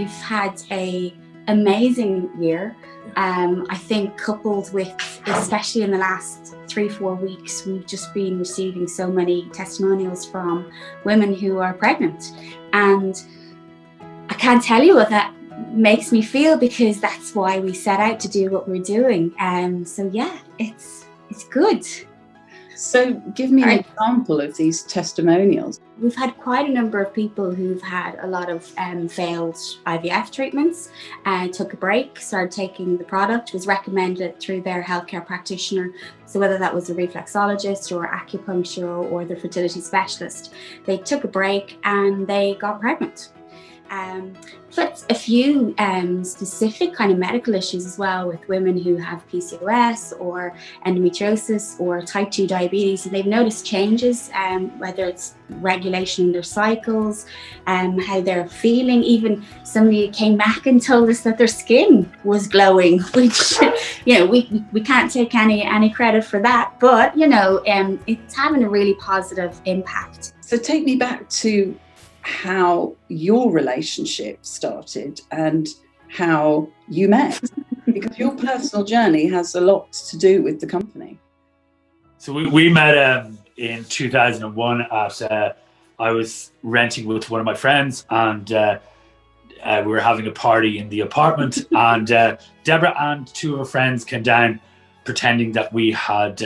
we've had a amazing year. I think coupled with, especially in the last 3-4 weeks, we've just been receiving so many testimonials from women who are pregnant. And I can't tell you what that makes me feel, because that's why we set out to do what we're doing. So yeah, it's good. So give me an example of these testimonials. We've had quite a number of people who've had a lot of failed IVF treatments, took a break, started taking the product, was recommended through their healthcare practitioner. So whether that was a reflexologist or acupuncture or their fertility specialist, they took a break and they got pregnant. But a few specific kind of medical issues as well, with women who have PCOS or endometriosis or type 2 diabetes, and they've noticed changes, whether it's regulation in their cycles, how they're feeling. Even somebody came back and told us that their skin was glowing, which, you know, we can't take any credit for that, but, you know, it's having a really positive impact. So take me back to how your relationship started and how you met, because your personal journey has a lot to do with the company. So we met in 2001 at I was renting with one of my friends, and we were having a party in the apartment, and Deborah and two of her friends came down pretending that we had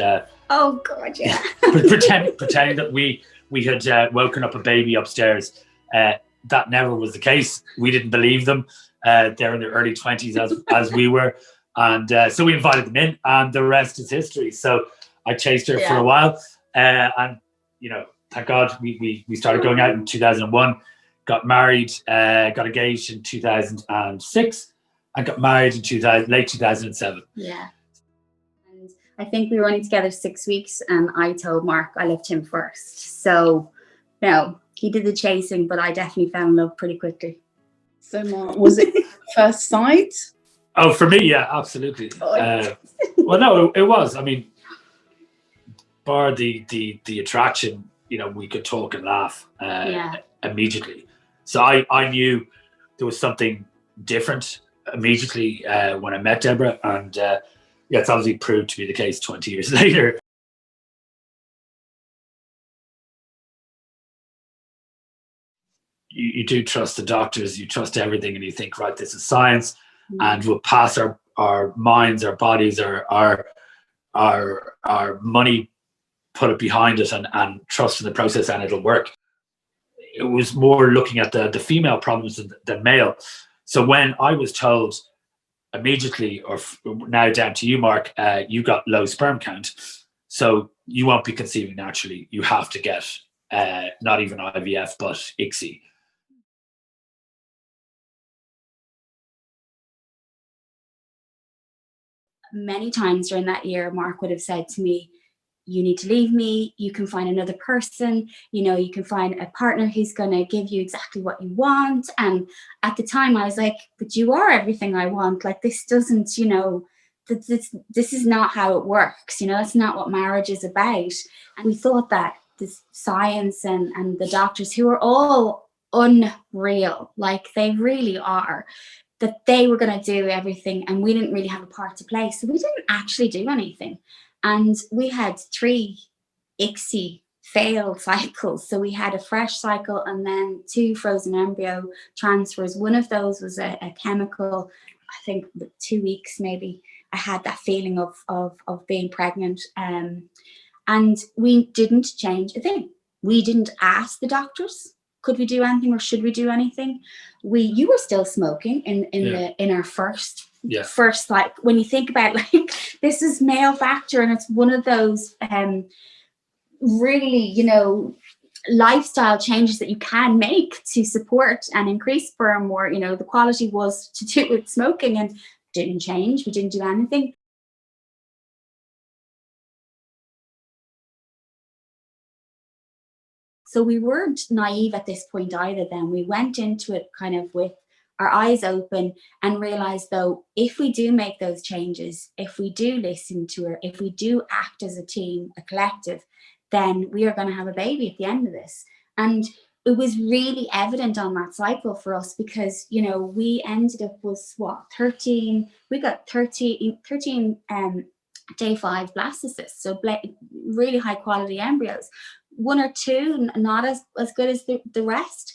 oh god, yeah. pretending that we had woken up a baby upstairs. That never was the case. We didn't believe them. They're in their early 20s as we were. And so we invited them in, and the rest is history. So I chased her for a while. And, you know, thank God we started going out in 2001, got married, got engaged in 2006, and got married in late 2007. Yeah. And I think we were only together 6 weeks, and I told Mark I loved him first. So, you know, he did the chasing, but I definitely fell in love pretty quickly. So, Mark, was it first sight? Oh, for me, yeah, absolutely. Well, no, it was. I mean, bar the attraction, you know, we could talk and laugh immediately. So I knew there was something different immediately when I met Deborah, and it's obviously proved to be the case 20 years later. You do trust the doctors, you trust everything, and you think, right, this is science, and we'll pass our minds, our bodies, our money, put it behind it, and trust in the process, and it'll work. It was more looking at the female problems than male. So when I was told immediately, or now down to you, Mark, you got low sperm count, so you won't be conceiving naturally. You have to get not even IVF, but ICSI. Many times during that year, Mark would have said to me, you need to leave me, you can find another person, you know, you can find a partner who's going to give you exactly what you want. And at the time I was like, but you are everything I want. Like, this doesn't, you know, this is not how it works. You know, that's not what marriage is about. And we thought that this science and the doctors, who are all unreal, like they really are, that they were going to do everything, and we didn't really have a part to play. So we didn't actually do anything. And we had 3 ICSI failed cycles. So we had a fresh cycle and then 2 frozen embryo transfers. One of those was a chemical, I think 2 weeks maybe, I had that feeling of being pregnant. And we didn't change a thing. We didn't ask the doctors, could we do anything or should we do anything? You were still smoking in our first, like, when you think about, like, this is male factor, and it's one of those really, you know, lifestyle changes that you can make to support and increase sperm, or, you know, the quality was to do with smoking, and didn't change. We didn't do anything. So we weren't naive at this point either then. We went into it kind of with our eyes open and realized, though, if we do make those changes, if we do listen to her, if we do act as a team, a collective, then we are going to have a baby at the end of this. And it was really evident on that cycle for us, because, you know, we ended up with what, 13, we got 13 day 5 blastocysts, so really high quality embryos. 1 or 2 not as good as the rest.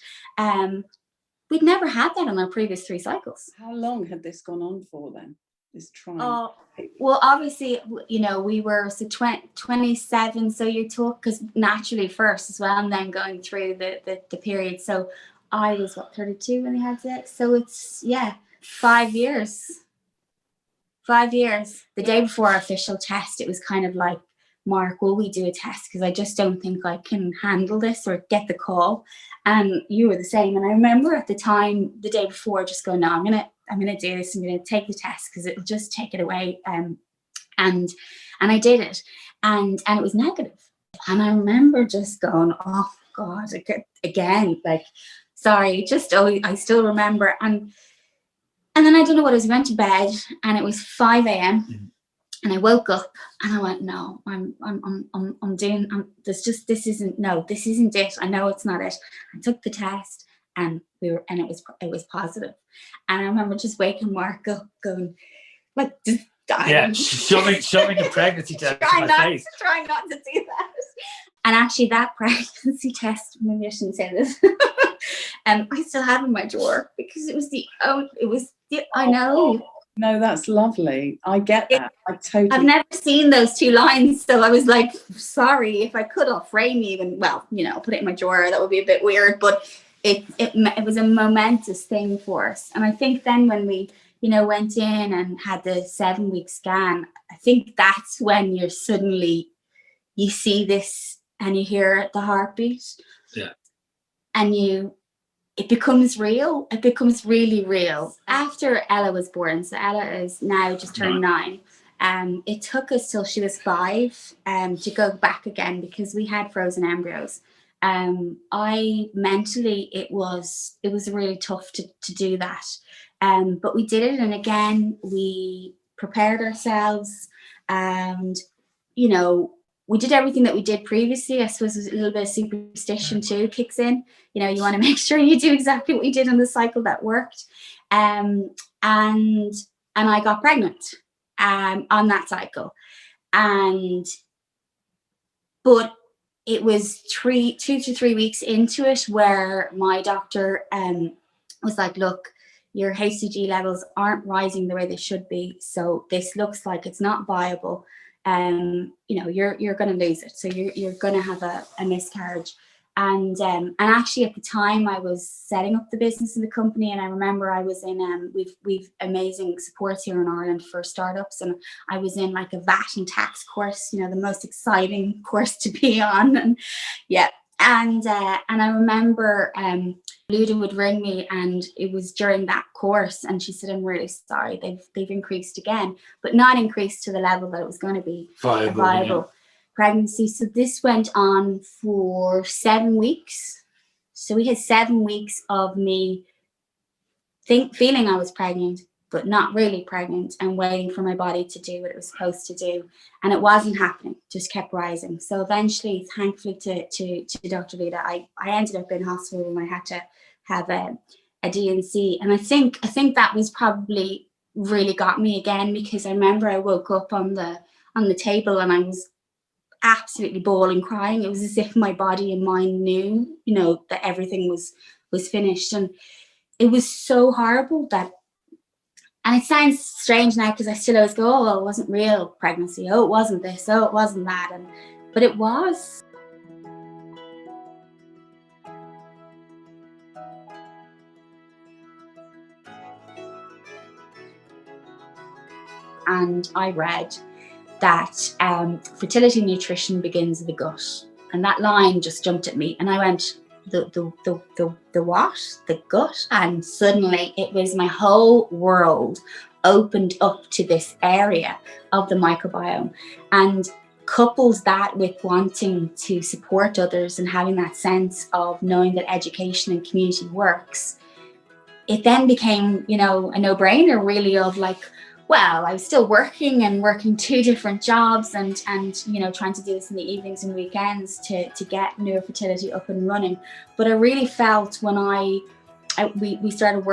We'd never had that on our previous 3 cycles. How long had this gone on for then, this trial? Well, obviously, you know, we were 27, so you talk, because naturally first as well, and then going through the period. So I was 32 when they had sex, so it's 5 years. 5 years. The day before our official test, it was kind of like, Mark, will we do a test? Because I just don't think I can handle this or get the call. And you were the same. And I remember at the time, the day before, just going, no, I'm gonna do this. I'm gonna take the test because it'll just take it away. And I did it, and it was negative. And I remember just going, oh God, again, like, sorry, I still remember. And then I don't know what it was. We went to bed, and it was 5 a.m. And I woke up and I went, no, this isn't it. I know it's not it. I took the test, and it was positive. And I remember just waking Mark up going, like, just dying. Yeah, shoving the pregnancy test in my face. Trying not to do that. And actually that pregnancy test, maybe I shouldn't say this, I still have in my drawer, because I know. No, that's lovely. I get that. I've never seen those 2 lines, so I was like, sorry, if I could, I'll frame even. Well, you know, put it in my drawer. That would be a bit weird, but it was a momentous thing for us. And I think then when we, you know, went in and had the 7-week scan, I think that's when you see this and you hear the heartbeat. Yeah. And it becomes real. It becomes really real. After Ella was born, so Ella is now just turned 9. It took us till she was 5 to go back again, because we had frozen embryos. Mentally, it was really tough to do that. But we did it, and again, we prepared ourselves, and, you know, we did everything that we did previously. I suppose a little bit of superstition too kicks in. You know, you want to make sure you do exactly what you did on the cycle that worked. And I got pregnant on that cycle. But it was 2 to 3 weeks into it where my doctor was like, look, your HCG levels aren't rising the way they should be. So this looks like it's not viable. You know, you're going to lose it. So you're going to have a miscarriage. And actually at the time I was setting up the business in the company, and I remember I was in we've amazing support here in Ireland for startups, and I was in like a VAT and tax course, you know, the most exciting course to be on. And I remember Luda would ring me, and it was during that course, and she said, I'm really sorry, they've increased again, but not increased to the level that it was going to be a viable pregnancy. So this went on for 7 weeks. So we had 7 weeks of me feeling I was pregnant, but not really pregnant, and waiting for my body to do what it was supposed to do. And it wasn't happening, just kept rising. So eventually, thankfully to Dr. Luda, I ended up in hospital, and I had to have a D&C. And I think that was probably really got me again, because I remember I woke up on the table and I was absolutely bawling, crying. It was as if my body and mind knew, you know, that everything was finished. And it was so horrible that, and it sounds strange now because I still always go, oh, well, it wasn't real pregnancy. Oh, it wasn't this. Oh, it wasn't that. But it was. And I read that fertility nutrition begins in the gut. And that line just jumped at me. And I went, the what? The gut? And suddenly it was my whole world opened up to this area of the microbiome. And couples that with wanting to support others and having that sense of knowing that education and community works, it then became, you know, a no-brainer really of like, Well, I was still working 2 different jobs and you know, trying to do this in the evenings and weekends to get Nua Fertility up and running. But I really felt when we started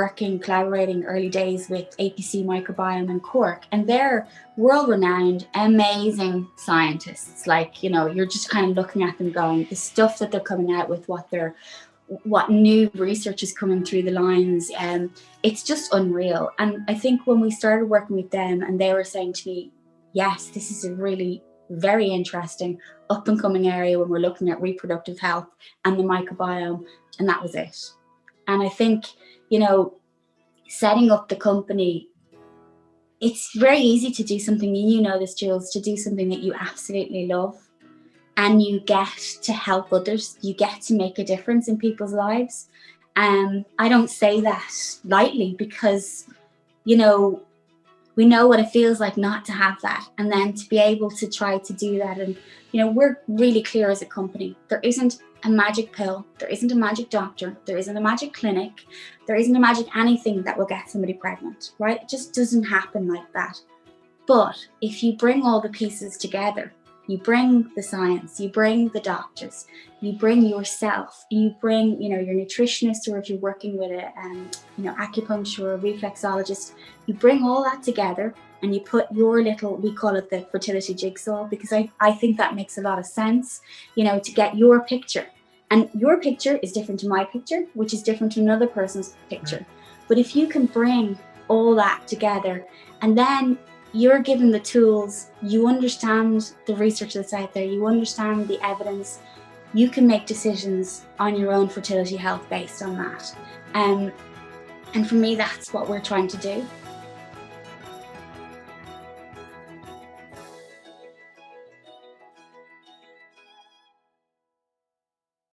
collaborating early days with APC Microbiome in Cork, and they're world-renowned, amazing scientists. Like, you know, you're just kind of looking at them going, the stuff that they're coming out with, what new research is coming through the lines, it's just unreal. And I think when we started working with them and they were saying to me, yes, this is a really very interesting up and coming area when we're looking at reproductive health and the microbiome, and that was it. And I think, you know, setting up the company, it's very easy to do something, you know this, Jules, to do something that you absolutely love and you get to help others, you get to make a difference in people's lives. I don't say that lightly because, you know, we know what it feels like not to have that, and then to be able to try to do that. And, you know, we're really clear as a company, there isn't a magic pill, there isn't a magic doctor, there isn't a magic clinic, there isn't a magic anything that will get somebody pregnant, right? It just doesn't happen like that. But if you bring all the pieces together, you bring the science, you bring the doctors, you bring yourself, you bring, you know, your nutritionist, or if you're working with a, you know, acupuncture or a reflexologist, you bring all that together and you put your little, we call it the fertility jigsaw, because I think that makes a lot of sense, you know, to get your picture. And your picture is different to my picture, which is different to another person's picture. But if you can bring all that together, and then you're given the tools, you understand the research that's out there, you understand the evidence, you can make decisions on your own fertility health based on that. And for me, that's what we're trying to do.